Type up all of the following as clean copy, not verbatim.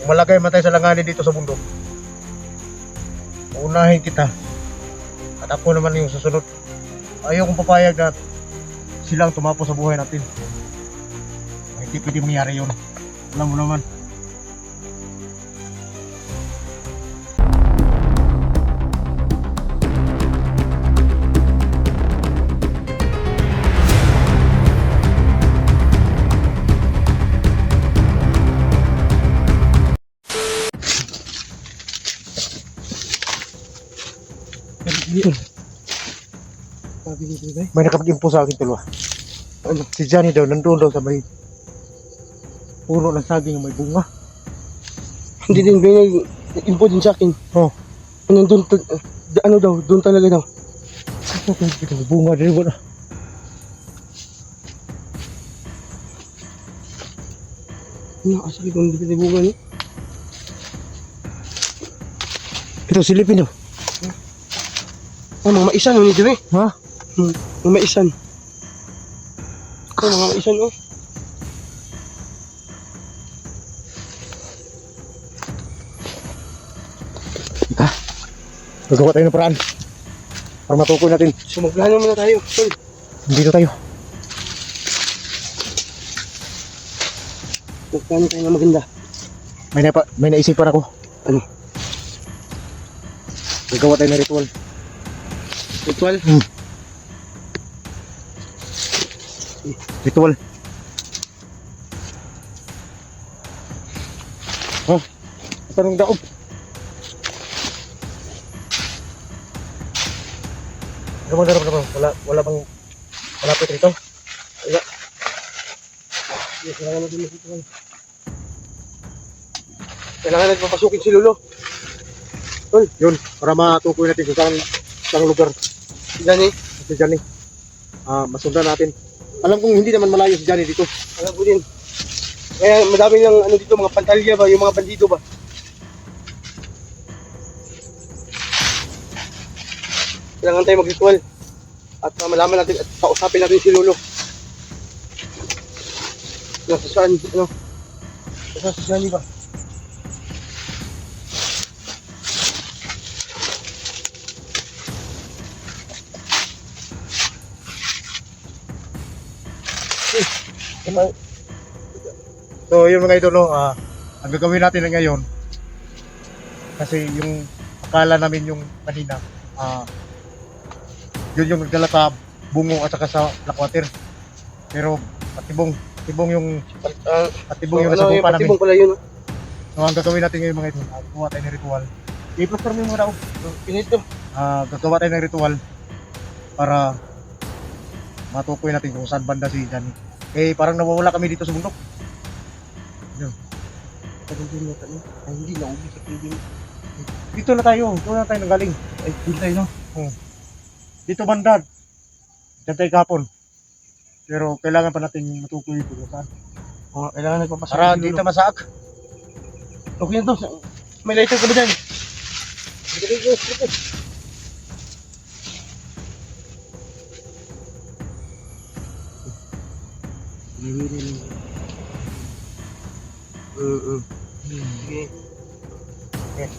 malagay man tayo sa langanin dito sa bundok, unahin kita. At ako naman yung susunod. Ayaw kong papayag na silang tumapo sa buhay natin. Hindi pwede mangyari yun. Alam mo naman. May nakapag-impo sa akin tuloy. Ano? Si Johnny daw, nandun daw sa may puno ng saging may bunga. Hindi din, may info din sa akin. Oh. Nandun, ano daw, doon talaga daw. May bunga din ba na? Ano, asali kung hindi pinibunga niyo. Ito, silipin daw. Oh, mga maisan, oh, nito eh. Ha? Mga maisan. Oh, mga maisan, oh. Ha? Gagawa tayo ng paraan para matukoy natin. Sumaglahan naman na tayo, tol. Dito tayo. Magkano tayo na maganda. May naisipan ako. Ano? Gagawa tayo ng ritual. Ritual? Ritual. Oh, tanong daog. Wala bang malapit rito? Wala. Kailangan natin mag-ritual. Kailangan natin papasukin si Lolo. Tol, yun, para matukoy natin kung saan lugar. Johnny? Si Johnny. Masundan natin. Alam kong hindi naman malayo si Johnny dito. Alam ko din. Kaya madami ng ano dito, mga pantalya ba, yung mga bandido ba. Kailangan tayo mag-ritual. At malaman natin at kausapin natin si Lolo. Nasa saan, ano? Nasa si Johnny ba? So yun mga idol, no, ang gagawin natin ngayon, kasi yung akala namin yung kanina, yun yung nagdala sa bungo at saka sa blackwater. Pero patibong yung nasa buka namin. Patibong pala yun. So ang gagawin natin ngayon mga idol, gagawa tayo ng ritual. I-plaster mo yung mga daog. Pinito. Gagawa tayo ng ritual para matukoy natin kung saan banda si Johnny. Eh parang nawawala kami dito sa bundok. Yun. Ay, hindi na ubi sa pwede. Dito na tayo nanggaling. Ay, dito tayo, no? Dito banda. Diyan tayo kahapon. Pero kailangan pa natin matukoy ito. Saan? Kailangan nagpapasok. Para dito masaak. Okay na to. May lighter ka ba dyan? Sige. Okay.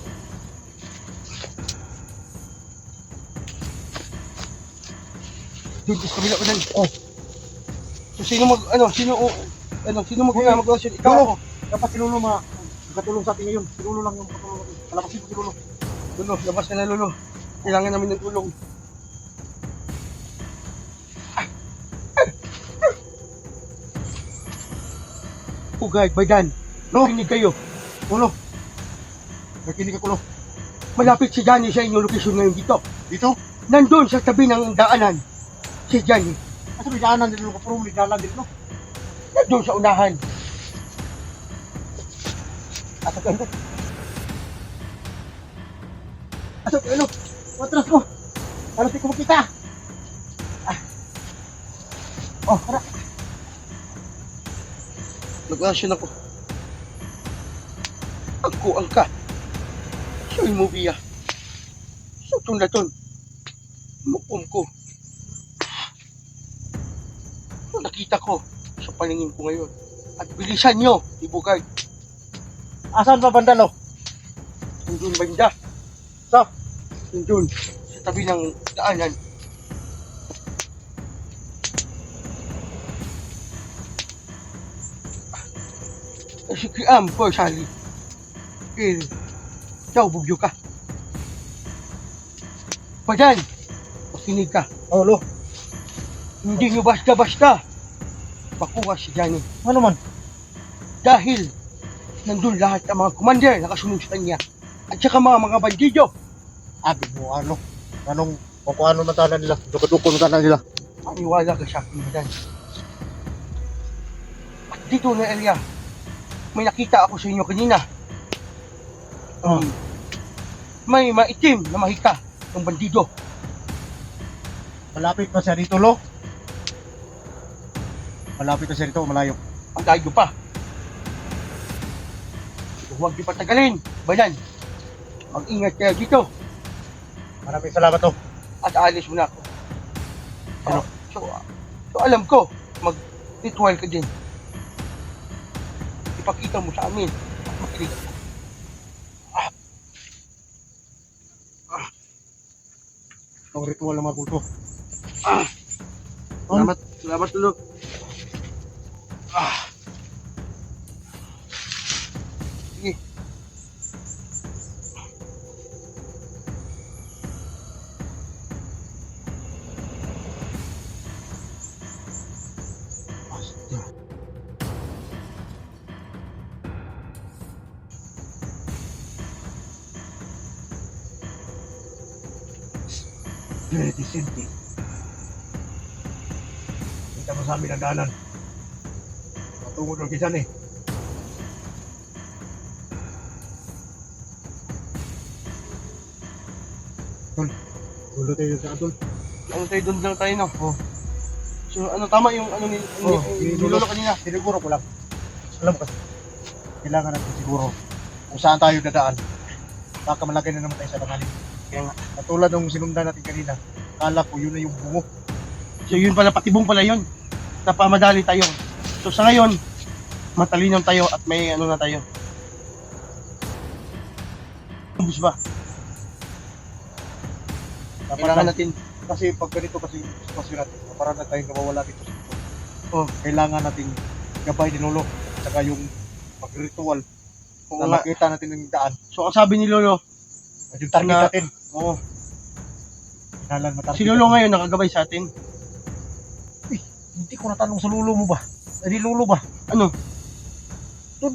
Dito sa kabila ko dyan. Oh. So sino mag-orasyon? Ikaw ako. Dapat si Lolo makatulong sa atin ngayon. Si Lolo lang yung makatulong natin. Palapasin ko si Lolo. Lolo, labas ka na, Lolo. Kailangan namin ng tulong. Ugay, baydan. Nakinig kayo. Lolo. Nakinig ako, Lolo. Malapit si Johnny sa inyong location ngayon dito. Dito? Nandun sa tabi ng daanan. Si Johnny. Kasi may daanan din, Lolo. Kapuro may daanan din, no? Nandun sa unahan. Asok ka, Lolo. Asok ka, Lolo. Matras ko. Para di ko makita. Oh, tara. Nag-orasyon ako. Ako ang ka. Siya'y mubiya. Sa tundaton. Mukom ko. Nakita ko sa paningin ko ngayon. At bilisan nyo, ibugay. Asan pa banda, lo? Nandun banda. Sa? Nandun. Sa tabi ng daanan. Si Kiam ko, Sally. Ikaw, bugyo ka. Padan, makinig ka. Oh, lo. Hindi nyo basta-basta makuha si Johnny. Ano man? Dahil nandun lahat ng mga commander nakasunod sa kanya. At saka mga bandido. Abi mo, ano? Anong, kung ano matala nila? Dukot-dukot matala nila. Maniwala ka sa akin, Padan. At dito na area, may nakita ako sa inyo kanina. May maitim na mahika ng bandido. Malapit pa siya dito, lo. Malapit na siya dito, malayo. Ang layo pa. Huwag niyo patagalin, Bayan. Mag-ingat kayo dito Maraming salamat, to. at aalis muna ako. Ano? So alam ko, mag-ritual ka din. Ipakita mo sa amin. Makinig ako. Itong ritual ng mga kulto. Salamat tulo. Sige. Decente. Kita mo sa amin ang daanan. Matungod ng kisan, eh. Tol, ulo tayo sa atol. Ano tayo doon lang tayo, no? Oh. So ano tama yung ano ni nilulo kanina? Siniguro ko lang. Alam mo kasi, kailangan natin siguro kung saan tayo dadaan. Baka malagay na naman tayo sa langanin. Kaya nga. Katulad ng sinundan natin kanina, kala ko yun na yung bungo. So yun pala, patibong pala yun. Napamadali tayo. So sa ngayon, matalinaw tayo at may ano na tayo. Bus ba? Dapat Kailangan na, natin. kasi pag ganito kasi yung sitwasyon natin, para na tayong nawawala dito sa ito. Oh. Kailangan natin gabay din ulo, at saka yung pag-ritual Oo na nga. makita natin ng daan. So ang sabi ni Lolo, At yung target Na- natin, oh, hinalan matarget. si Lolo ngayon nakagabay sa atin. Hindi ko natanong sa lulo mo ba? Di lulo ba? Ano? Doon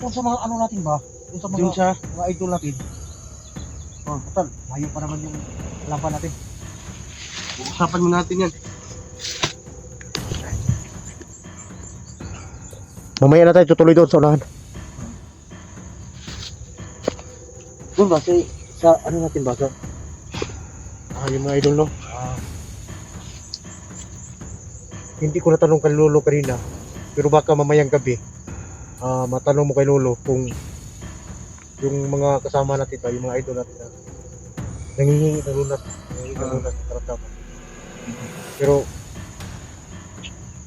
sa mga ano natin ba? Doon sa mga, Dun sa mga idol natin. Oh, total, layo pa naman yung laban natin. usapan mo natin yan. Mamaya na tayo tutuloy doon sa unahan. Doon ba sa ano natin ba? Yung mga idol, no? Hindi ko natanong kay Lolo kanina, pero baka mamayang gabi matanong mo kay Lolo kung yung mga kasama natin ba, yung mga idol natin na nangihingi ng lunas ng karamdaman. Pero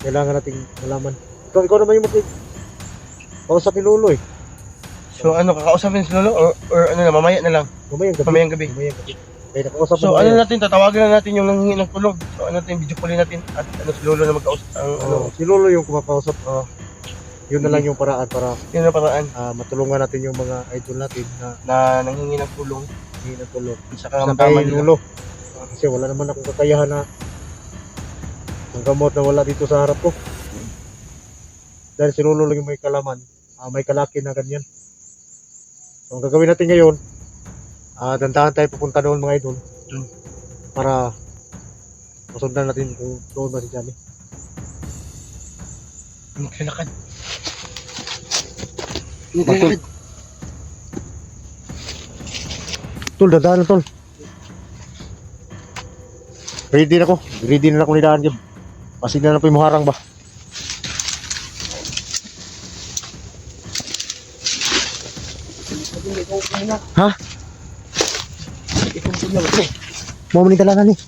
kailangan nating malaman. Ikaw naman yung kausap ni Lolo, eh. So ano, kakausapin si Lolo or ano na, mamaya na lang. Mamayang gabi. Mamayang gabi. Kaya nakausap So mo ano ngayon. natin, tatawagan na natin yung nanghingi ng tulong. So ano natin, video callin natin at ano si Lolo na magkausap. Ang ano, Si Lolo yung kumakausap. Yun na lang yung paraan para yun na paraan matulungan natin yung mga idol natin na na nanghingi ng tulong hindi na tulog. sa Sa karamdaman kay nila. Lolo. Kasi wala naman akong kakayahan na ang gamot na wala dito sa harap ko. Dahil si Lolo lang yung may kalaman, may kalaki na ganyan. So ang gagawin natin ngayon, dandahan tayo pupunta doon mga idol. Doon. Para masundan natin kung doon ba si Johnny. Naglalakad. Naglalakad. Tol, dadaan na tol. Ready na ako nidaan yun. Pasig na po yung muharang ba. Ha? Mau meninggal dalanan nih.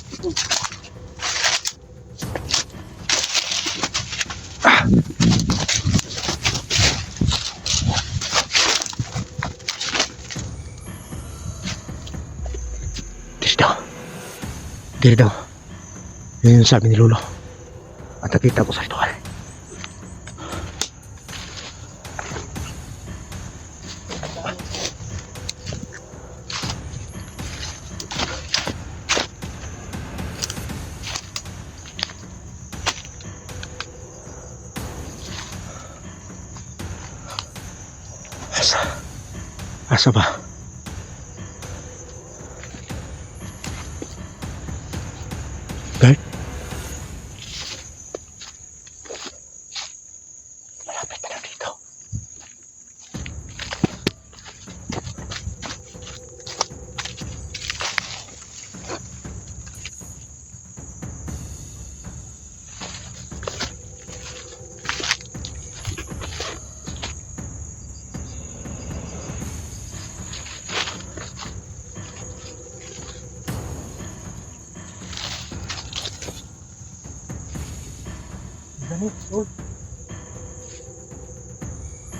Dito daw. Yun yung sabi ni Lolo. At nakita ko sa ritual. Asa ba? Guard? Malapit na lang dito. Dami, Lord.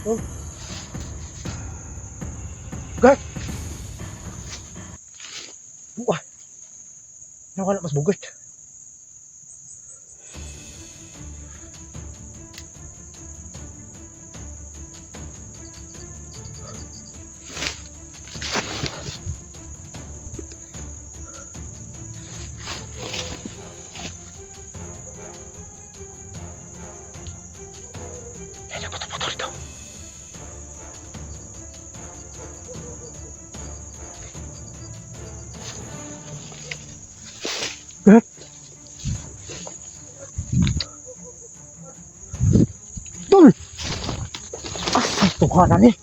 Lord. Guard! Buah! Nawala mas bugat. Kaya puto-puto rito. Guard! Tol! Asay tuhanan eh.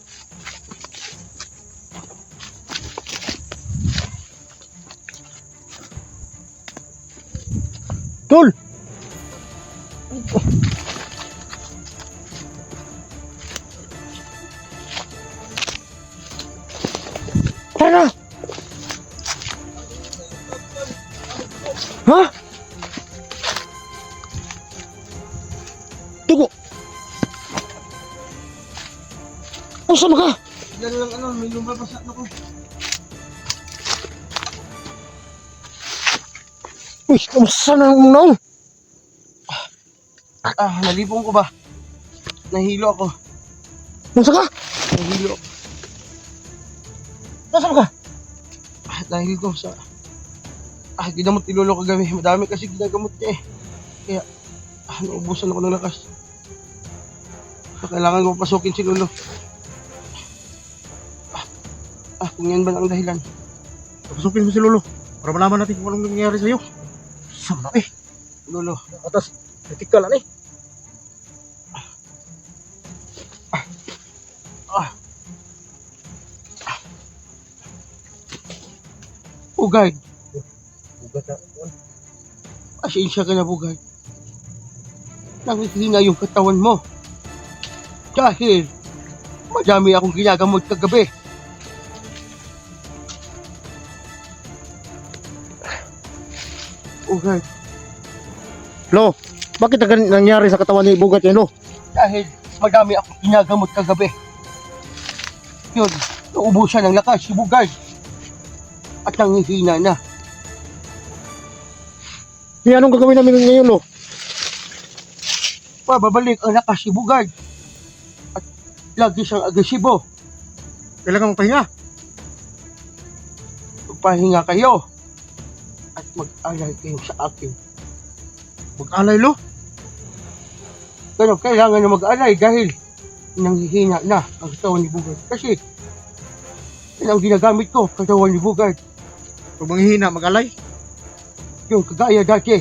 Tol! Tara! Ha? Tugo! Ang sama ka? Yan lang ano, may lumabas na ako. Uy, kamusta na ang naong? Nalipong ko ba? Nahilo ako. Nasa ka? Nahilo. Nasaan ka? Dahil ko sa... ginamot ni Lolo kagabi. Madami kasi ginagamot niya eh. Kaya, naubusan ako ng lakas. Kailangan ko pasukin si Lolo. Kung yan ba ang dahilan? Papasukin mo si Lolo para malaman natin kung anong nangyayari sa'yo. Sama eh. Lolo, Atas, kritikal ano eh. Bugay. Bugat na. Pasensya ka na, Bugay. Nangihina yung katawan mo. Dahil, madami akong ginagamot kagabi. Bugay. Lo, bakit nangyari sa katawan ni Bugat yan, Lo? Dahil madami akong ginagamot kagabi. Yun, naubusan ng lakas si Bugay. At nangihina na. Kaya anong gagawin namin ngayon, Lo? Pababalik ang lakas si Bugay. At lagi siyang agresibo. Kailangan mong pahinga. Magpahinga kayo. At mag-alay kayo sa akin. Mag-alay, Lo. Pero kailangan na mag-alay dahil nanghihina na ang katawan ni Bugay. Kasi yan ang ginagamit ko, katawan ni Bugay. Pag manghihina, mag-alay. Yung kagaya dati.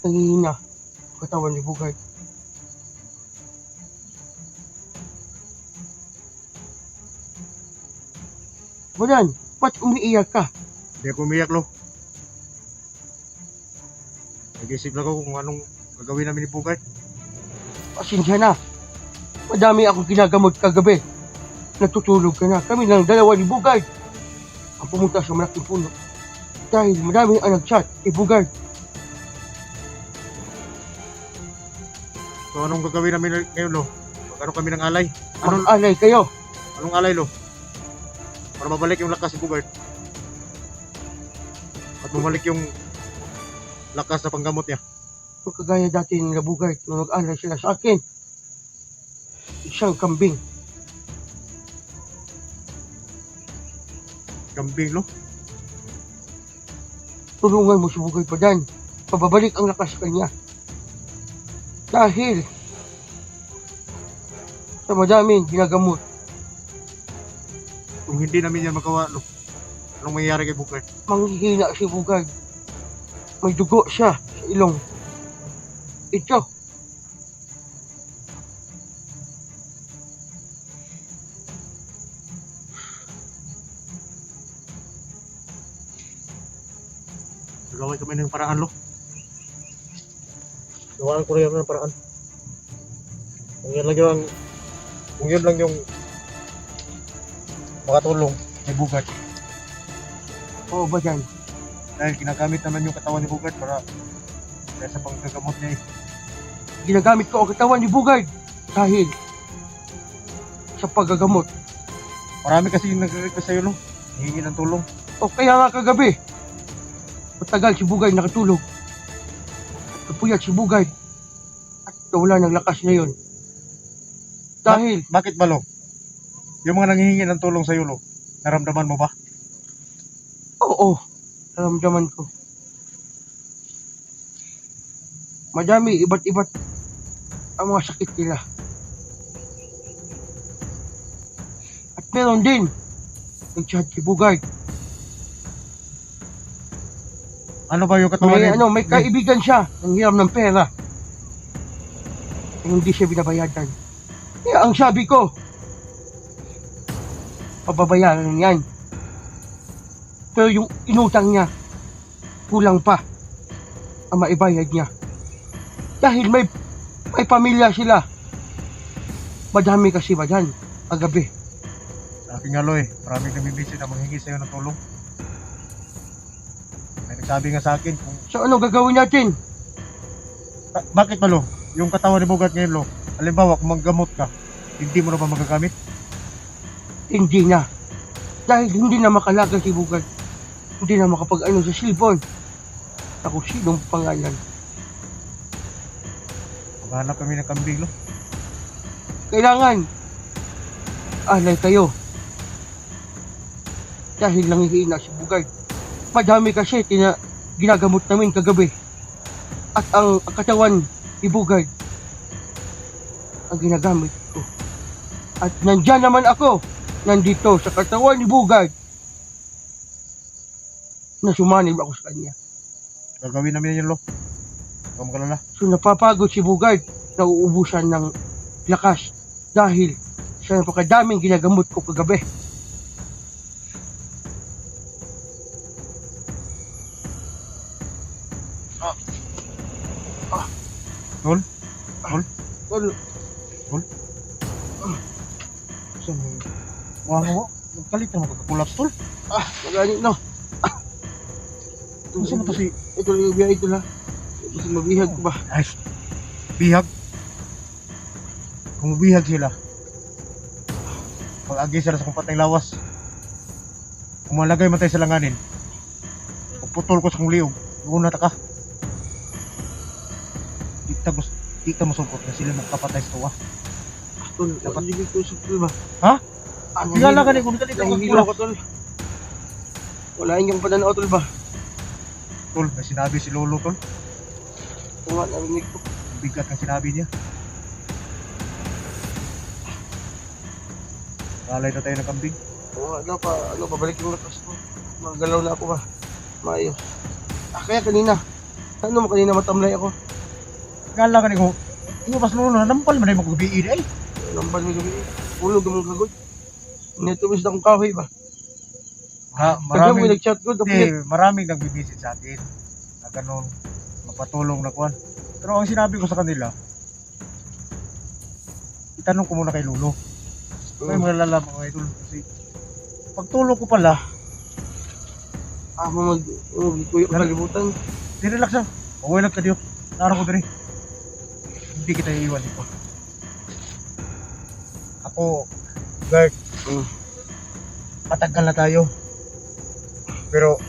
Nanghihina ang katawan ni Bugay. Walan, ba't umiiyak ka? Hindi ako umiyak, Lo. Nag-isip lang ako kung anong gagawin namin ni Bugay. Pasensya na. Madami akong ginagamot kagabi. Natutulog ka na. Kami lang dalawa ni Bugay ang pumunta sa malaking puno. Dahil madami ang nag-chat kay Bugay. So anong gagawin namin ngayon, Lo? Magkano kami ng alay? Anong Mag-alay kayo. alay, Lo? Para mabalik yung lakas ni Bugay. At bumalik yung lakas na panggamot niya. Kung kagaya dati nila Bugay, nung nag-alay sila sa akin. Isang kambing. Kambing, no? Tulungan mo si Bugay Padan. Pababalik ang lakas kanya. Dahil sa madaming ginagamot. Kung hindi namin yan magawa, no? Anong mangyayari kay Bukay? Manghihina si Bugay. May dugo siya sa ilong. Ito. Gawin kami ng paraan, lo. Gawaan ko rin ng paraan. Kung yun lang yung makatulong kay Bugay. Oo ba dyan? Dahil ginagamit naman yung katawan ni Bugay para sa panggagamot niya eh. Ginagamit ko ang katawan ni Bugay dahil sa paggagamot. Marami kasi yung nag-request sa'yo, no? Hihingi ng tulong. O kaya nga kagabi, matagal si Bugay nakatulog. At napuyat si Bugay. At nawala ng lakas ngayon. Dahil, Bakit ba, lo? Yung mga nanghihingi ng tulong sa'yo, lo, naramdaman mo ba? oo, naramdaman ko. Madami, iba't-iba't ang mga sakit nila. At meron din, nag-chat si Bugay. Ano ba yung katawan May kaibigan siya, nang hiram ng pera. Hindi siya binabayadan. Kaya ang sabi ko, pababayaran yan. Pero yung inutang niya, kulang pa ang maibayad niya. Dahil may pamilya sila. Madami kasi ba dyan, agabi. Sa akin nga, lo, eh. Maraming namibisi na manghingi sa'yo ng tulong. May nagsabi nga sa akin kung So ano gagawin natin? bakit ba, lo? Yung katawan ni Bugay ngayon, lo, halimbawa kung manggamot ka, hindi mo na ba magagamit? Hindi na. Dahil hindi na makalaga si Bugay. Hindi na makapag-ano sa cellphone. Ako sinong pangalan. Maghanap kami ng kambing, lo. Kailangan alay kayo. Dahil nanghihina si Bugay. Madami kasi ginagamot namin kagabi. At ang katawan ni Bugay ang ginagamit ko. At nandyan naman ako. Nandito sa katawan ni Bugay. Na sumanib ako sa kanya. Gagawin namin yan, lo. Huwag mo kalala. So napapagod si Bugay. Nauubusan ng lakas. Dahil sa napakadaming ginagamot ko kagabi. Tol? Tol, So, mga mo, kalit na magkakulaps, tol. magaling no. Gusto mo to si... Ito lang yung biya, ito lang. Gusto mabihag ko ba? Ay, bihag. Kung bihag sila, pag-agi sila sa kumpateng lawas, kung malagay man tayo sa langanin, puputol ko sa kong liog, doon na taka. Di ta mo sungkot na sila magkapatay sa tuwa. Tol, dapat hindi ko sa tol ba? Ha? Ano Tingala ka rin kung dali ka nahihilo ko tol. Wala yung pananaw tol ba? Tol, may sinabi si Lolo, tol. Ito nga, narinig ko. Ang bigat ng sinabi niya. Kalay na tayo ng kambing. Oo, babalik yung lakas ko. Magalaw na ako ba? Maayos. Kaya kanina. Ano mo kanina matamlay ako? Kala ka rin kung, mas Lolo, nampal man ay magbibiin ay. Nambal mo gabi. Ulog ang kagod. Nitumis na akong kahoy ba? Ha, Kagabi maraming, nag-chat ko. maraming nagbibisit sa atin na ganun, magpatulong na kuwan. Pero ang sinabi ko sa kanila, itanong ko muna kay Lolo. May mga lalaman mga idol kasi pagtulong ko pala, Mag-kuyo kalimutan. direlax lang. Okay lang ka diyo. Nara ko diri. Hindi kita iiwan dito. Ako, guard, matagal na tayo. Pero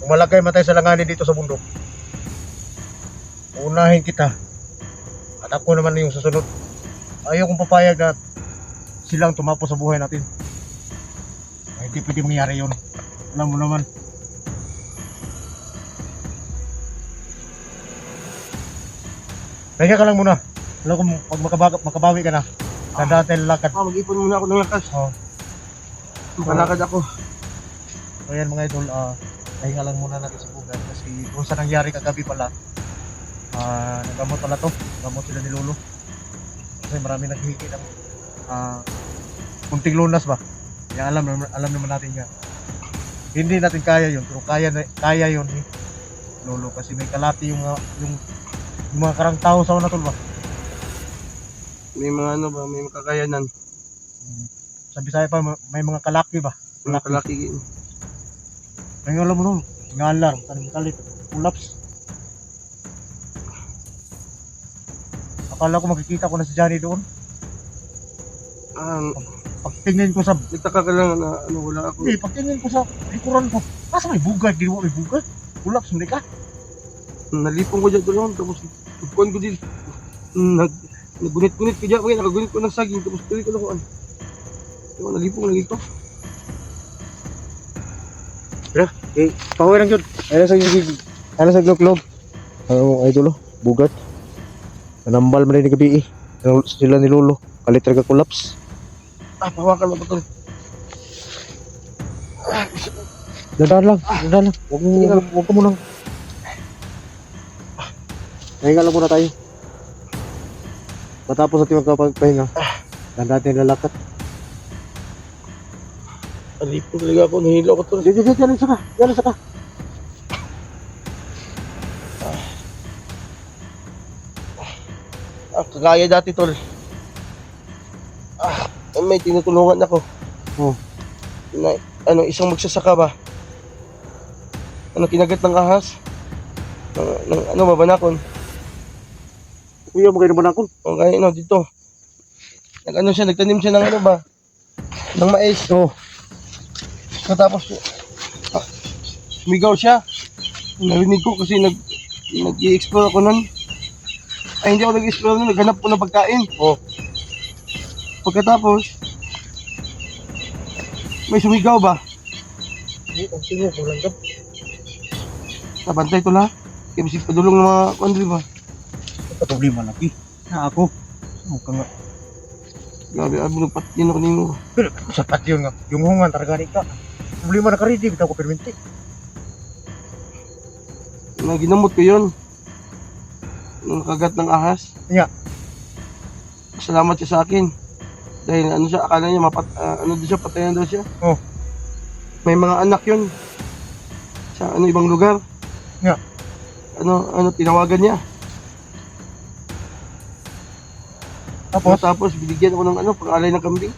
Kung malagay man tayo sa langanin dito sa bundok, unahin kita. At ako naman yung susunod. Ayaw kong papayag na silang tumapo sa buhay natin. Ay, hindi pwede mangyari yun. Alam mo naman. Kaya ka lang muna. Alam ko, pag makabawi ka na, tandaan tayo lalakad. Mag-ipon muna ako ng lakas. Oh. Makalakad ako. So yan mga idol, pahinga lang muna natin sa bugad kasi kung sa nangyari kagabi pala, nagamot pala to, nagamot sila ni Lolo. Kasi marami naghihingi ng kunting lunas ba? Kaya alam naman natin yan. Hindi natin kaya yun, pero kaya yun ni Lolo kasi may kalati yung mga karang tao sa una tol ba? May mga ano ba, may makakayanan. Sabi sa'yo pa, may mga kalaki ba? Mga kalaki. Ngayon alam mo nun, ngalar, tanong kalit, pull-ups. Akala ko makikita ko na si Johnny doon. Pagtingin ko sa... Nagtaka ka lang na ano, wala ako. Hindi, pagtingin ko sa likuran ko. Nasa may bugad, di mo may bugad. Pull-ups, hindi ka. Nalipong ko dyan doon, tapos tugkuhan ko din. Nagunit-gunit ko dyan, nakagunit ko ng saging, tapos tuloy ko na ko ano. Nalipong lagi ko. Pahuwi lang yun. Ayun sa glog-glog. Ano idol, bugad. Nanambal man rin ni gabi eh. Sila ni Lolo. Kalit talaga collapse. Pahawakan mo pa ito. Dadaan lang. Huwag ka munang. Pahinga lang muna tayo. Matapos natin magpapahinga. Tanda natin lalakad. Nalipong talaga ako, nahilo ako to. Diyan saka. Kagaya dati tol. May tinutulungan ako. Oh. Na, isang magsasaka ba? Kinagat ng ahas? Mabanakon. Kuya mo kayo naman ako. O kaya dito. Nagtanim siya ng ng mais. Oo. Tapos, sumigaw siya. Narinig ko kasi nag-i-explore ako nun. Ay, hindi ako nag-explore nun. Naghanap ko ng pagkain. Oh. Pagkatapos, may sumigaw ba? Hindi, ang sino ko langgap. Nabantay ko lang. Kaya bisig padulong ng mga kondri ba? Problema lagi. Na ako. Mukhang nga. Grabe, nagpatin ako nimo. Pero sapat yun nga. Yung hungan talaga ni ka. Problema na ka-ready. Bitaw ko perminti. Ginamot ko yun. Nung nakagat ng ahas. Yeah. Salamat siya sa akin. Dahil akala niya patayan daw siya. Oh. May mga anak yun. Sa ibang lugar. Yeah. Tinawagan niya. Tapos, binigyan ako ng pang-alay ng kambing.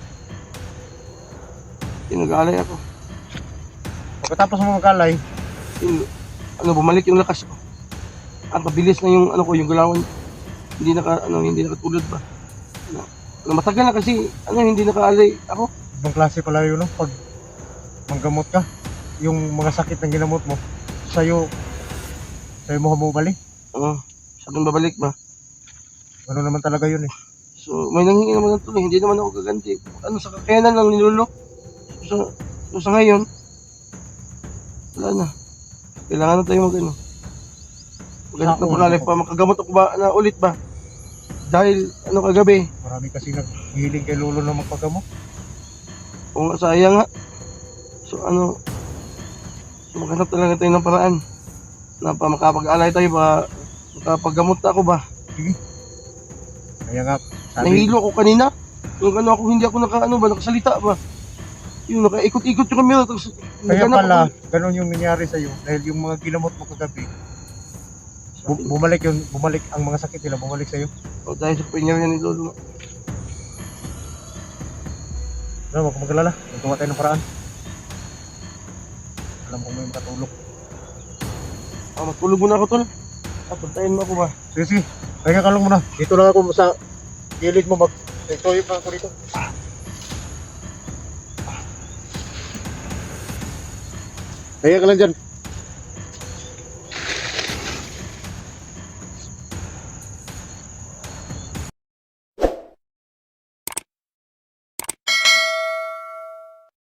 Pinag-alay ako. pagkatapos mo magkalay, Bumalik yung lakas ko. Ang kabilis na yung yung galawan. Hindi nakatulad ba. Matagal na kasi hindi nakaalay ako. ibang klase pala yun, no? Pag manggamot ka, yung mga sakit na ginamot mo, sa'yo mo humubalik. Sa akin babalik ba. Ano naman talaga yun eh. So may nanghingi naman ng tulong, hindi naman ako gaganti. Sa kakayanan lang ni Lolo. So sa ngayon, wala na. Kailangan na tayo maghanap na pangalay pa. Makagamot ako ba na ulit ba? Dahil kagabi. Marami kasi naghihiling kay Lolo na magpagamot. O nga, sayang nga. So maghanap talaga tayo ng paraan. Na makapag-alay tayo ba? Makapaggamot na ako ba? Sige. Kaya nga, Nahilo ako kanina. Yung hindi ako nakasalita ba? Yung nakaikot-ikot yung camera. Tapos, kaya pala, ganun yung nangyari sa'yo. Dahil yung mga ginamot mo kagabi, bumalik ang mga sakit nila, bumalik sa'yo. O dahil sa pinyawian ni Lolo. Huwag kang magalala, magawa tayo ng paraan. Alam kong may makatulog. Matulog muna ako tol. Puntayin mo ako ba? Sige, kaya ka lang muna. Dito lang ako sa gilid mo, mag-toyip lang ako dito. Kaya ka lang dyan.